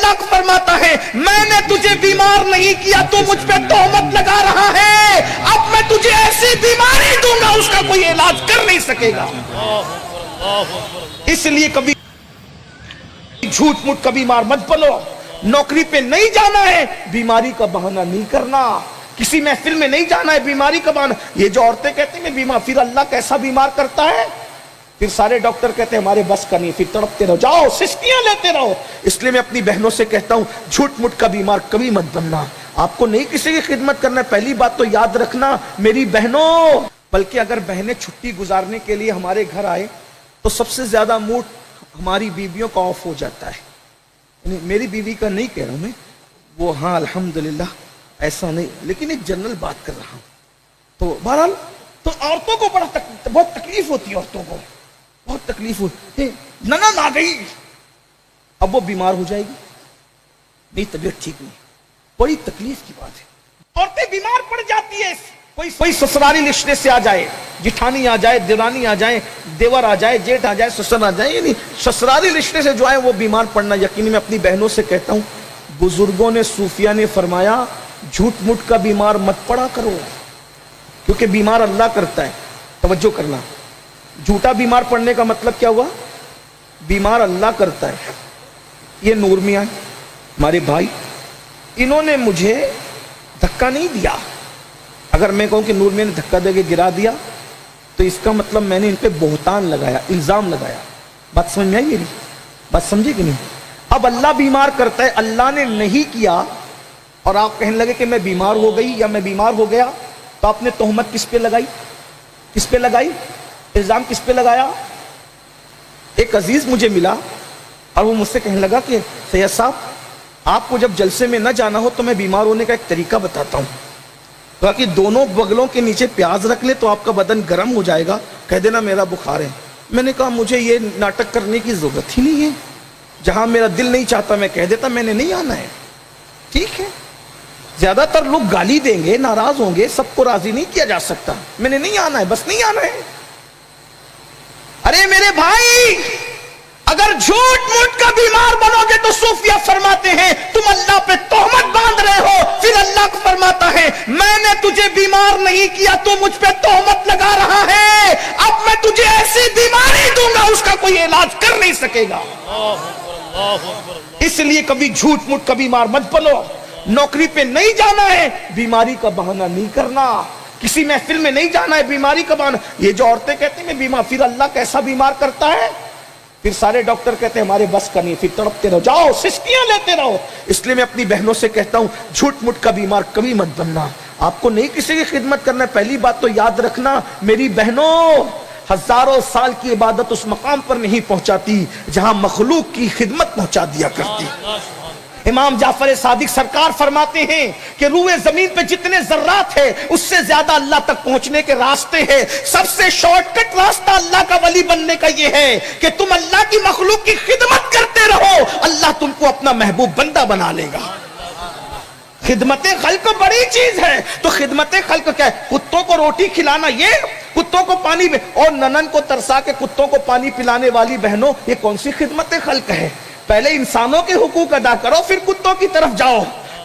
اللہ फरमाता है मैंने तुझे बीमार नहीं किया, तू मुझ पे तोहमत लगा रहा है, अब मैं तुझे ऐसी बीमारी दूंगा उसका कोई इलाज कर नहीं सकेगा। इसलिए कभी झूठ मूठ का बीमार मत बनो। नौकरी पे नहीं जाना है, बीमारी का बहाना नहीं करना। किसी महफिल में नहीं जाना है, बीमारी का बहाना। ये जो औरतें कहती हैं मैं बीमार, फिर अल्लाह कैसा बीमार करता है, फिर सारे डॉक्टर कहते हैं हमारे बस का नहीं, फिर तड़पते रहो, जाओ सिस्कियां लेते रहो। इसलिए मैं अपनी बहनों से कहता हूं झूठ मूठ का बीमार कभी मत बनना। आपको नहीं किसी की खिदमत करना है, पहली बात तो याद रखना मेरी बहनों। बल्कि अगर बहनें छुट्टी गुजारने के लिए हमारे घर आए तो सबसे ज्यादा मूड हमारी बीवियों का ऑफ हो जाता है। मेरी बीवी का नहीं कह रहा हूं मैं, वो हाँ अल्हम्दुलिल्लाह ऐसा नहीं, लेकिन एक जनरल बात कर रहा हूं। तो बहरहाल तो औरतों को बहुत तकलीफ होती है, औरतों को बहुत तकलीफ होती। ननद आ गई, अब वो बीमार हो जाएगी, नहीं तबीयत ठीक नहीं, बड़ी तकलीफ की बात है। औरतें बीमार पड़ जाती है, कोई ससुराली रिश्ते से आ जाए, जिठानी आ जाए, देरानी आ जाए, देवर आ जाए, जेठ आ जाए, ससुर आ जाए, यानी ससुराली रिश्ते से जो है वो बीमार पड़ना यकीनी। मैं अपनी बहनों से कहता हूं बुजुर्गों ने, सूफिया ने फरमाया झूठ मूठ का बीमार मत पड़ा करो, क्योंकि बीमार अल्लाह करता है। तवज्जो करना, झूठा बीमार पड़ने का मतलब क्या हुआ, बीमार अल्लाह करता है। ये नूर मियां हमारे भाई, इन्होंने मुझे धक्का नहीं दिया। अगर मैं कहूं कि नूर मियां ने धक्का देके गिरा दिया तो इसका मतलब मैंने इन पे बोहतान लगाया, इल्जाम लगाया। बात समझ में आई मेरी? बात समझे कि नहीं? अब अल्लाह बीमार करता है, अल्लाह ने नहीं किया और आप कहने लगे कि मैं बीमार हो गई या मैं बीमार हो गया, तो आपने तोहमत किस पे लगाई? किस पे लगाई? इल्जाम किस पे लगाया? एक अजीज मुझे मिला और वो मुझसे कहने लगा कि सैयद साहब आपको जब जलसे में न जाना हो तो मैं बीमार होने का एक तरीका बताता हूं। कहा कि दोनों बगलों के नीचे प्याज रख ले तो आपका बदन गर्म हो जाएगा, कह देना मेरा बुखार है। मैंने कहा मुझे ये नाटक करने की जरूरत ही नहीं है, जहां मेरा दिल नहीं चाहता मैं कह देता मैंने नहीं आना है, ठीक है। ज्यादातर लोग गाली देंगे, नाराज होंगे, सबको राजी नहीं किया जा सकता, मैंने नहीं आना है, बस नहीं आना है। अरे मेरे भाई, अगर झूठ मूठ का बीमार बनोगे तो सूफिया फरमाते हैं तुम अल्लाह पे तोहमत बांध रहे हो। फिर अल्लाह फरमाता है मैंने तुझे बीमार नहीं किया, तू मुझ पे तोहमत लगा रहा है, अब मैं तुझे ऐसी बीमारी दूंगा उसका कोई इलाज कर नहीं सकेगा। इसलिए कभी झूठ मूठ का बीमार मत बनो। नौकरी पे नहीं जाना है, बीमारी का बहाना नहीं करना। किसी महफिल में नहीं जाना है, बीमारी का बहाना। ये जो औरतें कहती हैं मैं बीमार, फिर अल्लाह कैसा बीमार करता है, फिर सारे डॉक्टर कहते हैं हमारे बस का नहीं, फिर तड़पते रहो, जाओ सिस्कियां लेते रहो। इसलिए मैं अपनी बहनों से कहता हूं झूठ मूठ का बीमार कभी मत बनना। आपको नहीं किसी की खिदमत करना है, पहली बात तो याद रखना मेरी बहनों, हजारों साल की इबादत उस मकाम पर नहीं पहुंचाती जहां मखलूक की खिदमत पहुंचा दिया करती। इमाम जाफर सादिक सरकार फरमाते हैं कि रूए जमीन पे जितने जर्रात है उससे ज्यादा अल्लाह तक पहुंचने के रास्ते हैं। सबसे शॉर्टकट रास्ता अल्लाह का वली बनने का यह है कि तुम अल्लाह की मखलूक की खिदमत करते रहो, अल्लाह तुमको अपना महबूब बंदा बना लेगा। खिदमत खल्क बड़ी चीज है। तो खिदमत खल्क क्या है? कुत्तों को रोटी खिलाना, ये कुत्तों को पानी और ननन को तरसा के कुत्तों को पानी पिलाने वाली बहनों, ये कौन सी खिदमत खल्क है? पहले इंसानों के हुकूक अदा करो, फिर कुत्तों की तरफ जाओ।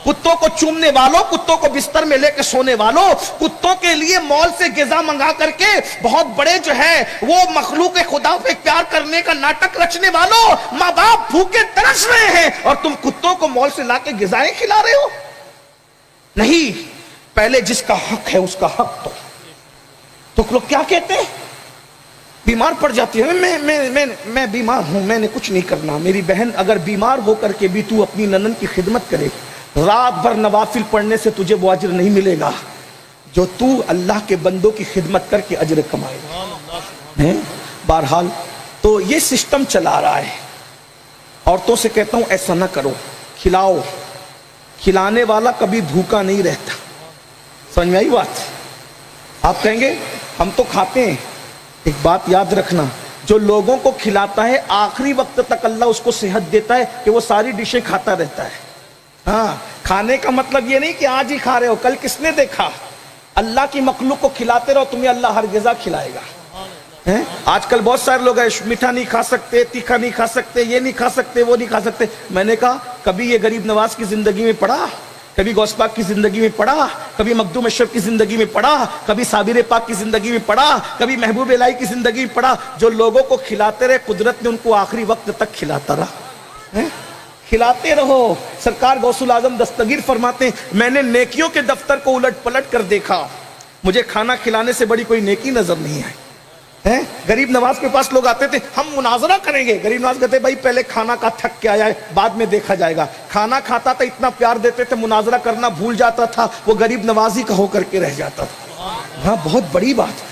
कुत्तों को चूमने वालों, कुत्तों को बिस्तर में लेकर सोने वालों, कुत्तों के लिए मॉल से गिजा मंगा करके बहुत बड़े जो है वो मखलूक खुदा पे प्यार करने का नाटक रचने वालों, माँ बाप भूखे तरस रहे हैं और तुम कुत्तों को मॉल से लाके गिजाएं खिला रहे हो। नहीं, पहले जिसका हक है उसका हक तो लोग क्या कहते हैं, बीमार पड़ जाती है, मैं बीमार हूं, मैंने कुछ नहीं करना। मेरी बहन, अगर बीमार होकर के भी तू अपनी ननन की खिदमत करे, रात भर नवाफिल पढ़ने से तुझे वो अजर नहीं मिलेगा जो तू अल्लाह के बंदों की खिदमत करके अजर कमाएगा। बहरहाल तो ये सिस्टम चला रहा है। औरतों से कहता हूं ऐसा ना करो, खिलाओ। खिलाने वाला कभी भूखा नहीं रहता। समझ में आई बात? आप कहेंगे हम तो खाते हैं। एक बात याद रखना, जो लोगों को खिलाता है आखिरी वक्त तक अल्लाह उसको सेहत देता है कि वो सारी डिशें खाता रहता है। हाँ, खाने का मतलब ये नहीं कि आज ही खा रहे हो, कल किसने देखा। अल्लाह की मखलूक को खिलाते रहो, तुम्हें अल्लाह हर ग़िज़ा खिलाएगा। ہیں؟ آج کل بہت سارے لوگ ہیں میٹھا نہیں کھا سکتے، تیکھا نہیں کھا سکتے، یہ نہیں کھا سکتے، وہ نہیں کھا سکتے. میں نے کہا کبھی یہ غریب نواز کی زندگی میں پڑا؟ کبھی غوث پاک کی زندگی میں پڑا؟ کبھی مخدوم اشرف کی زندگی میں پڑا؟ کبھی صابر پاک کی زندگی میں پڑا؟ کبھی محبوب الہی کی زندگی میں پڑا؟ جو لوگوں کو کھلاتے رہے قدرت نے ان کو آخری وقت تک کھلاتا رہا. کھلاتے رہو. سرکار غوث الاعظم دستگیر فرماتے ہیں میں نے نیکیوں کے دفتر کو الٹ پلٹ کر دیکھا، مجھے کھانا کھلانے سے بڑی کوئی نیکی نظر نہیں آئی. غریب نواز کے پاس لوگ آتے تھے ہم مناظرہ کریں گے، غریب نواز کہتے بھائی پہلے کھانا کا تھک کے آیا ہے بعد میں دیکھا جائے گا. کھانا کھاتا تھا اتنا پیار دیتے تھے مناظرہ کرنا بھول جاتا تھا، وہ غریب نوازی کا ہو کر کے رہ جاتا تھا. ہاں بہت بڑی بات.